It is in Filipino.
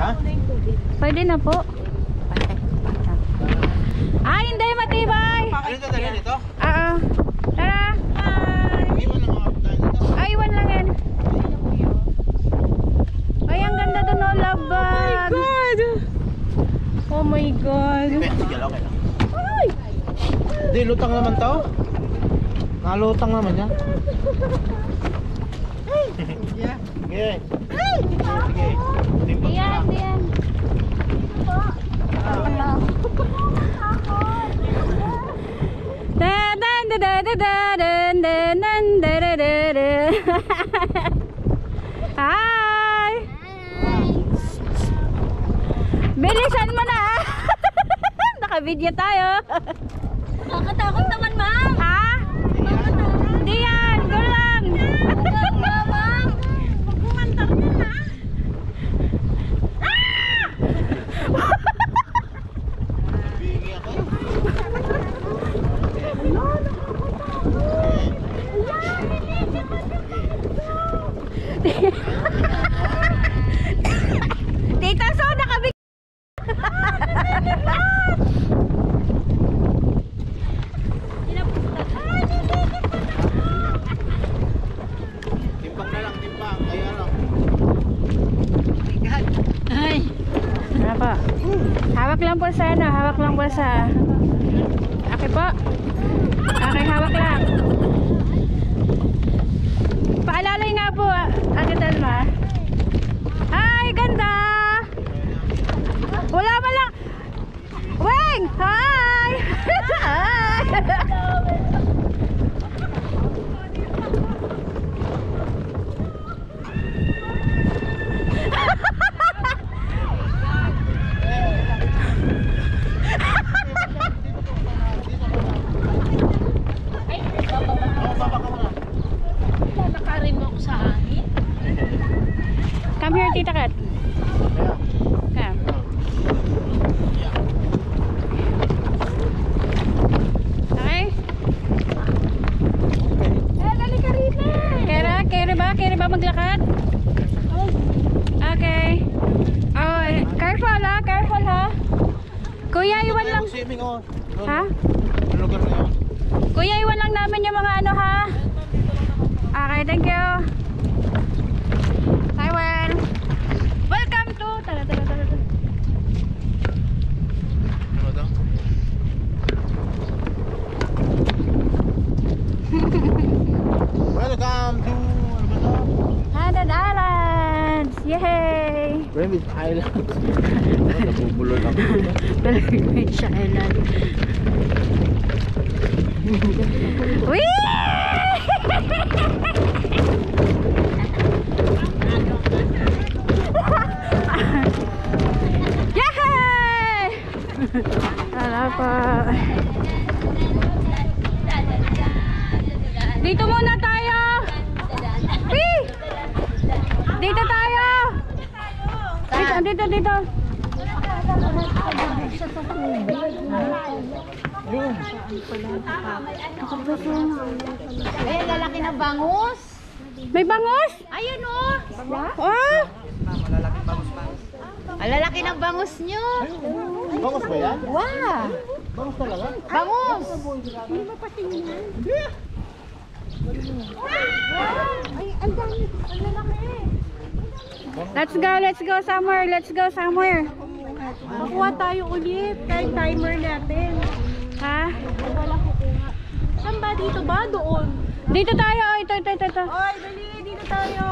Ha? Pwede na po. Ay, hindi matibay. Ganito talaga nito? Oo. Tara. Iwan lang mga pagkain nito. Ay, iwan lang yan. Ay, ang ganda doon, oh, love bag. Oh my God. Sige, okay lang. Hindi, lutang naman to. Nalutang naman yan. Sige. Sige. Timbang Diyan, na. diyan. Hi! Bilisan mo na! Naka-video tayo. Nakakatakot naman, ma'am. Ha? Hindi yan! Go lang! Ma'am. Magkumantar na na. Bingi ako. Tita So, nakabig... Timbang na lang, timbang. Kaya lang. Ay! Ano po? Hawak lang po sa ano, hawak lang po sa... Okay po? Okay, hawak lang. Paalalay nga po, Ate Telma. Ay, ganda! Wala man lang! Weng! Hi! Hi! Nakarin mo ako sa hangin. Come here, Tita Kat. Come. Okay? Dali ka rin eh. Kere ba maglakad? Okay. Oh, careful ha, careful ha. Kuya, iwan lang. Swimming oh. Ha? Ano lugar na yun? Kuya, iwan lang namin yung mga ano ha. Okay, thank you. Taiwan. Welcome to... Tara. Ano daw? Welcome to... Ano ba to? Haddad Islands! Yay! Greenwich Island. Nabubulol ako. Greenwich Island. Whee! Yay! Wala pa. Dito muna tayo. Whee! Dito tayo. Dito. Yun. Ayan, lalaki ng bangus. May bangus? Ayun oh. Oh! Ang lalaki ng bangus nyo. Bangus ba yan? Wow. Bangus talaga? Bangus. Let's go somewhere. Makuha tayo ulit. Kahit timer natin. Ha? Wala kukuha. Saan ba? Dito ba? Doon. Dito tayo. Ito. Oy, dali. Dito tayo.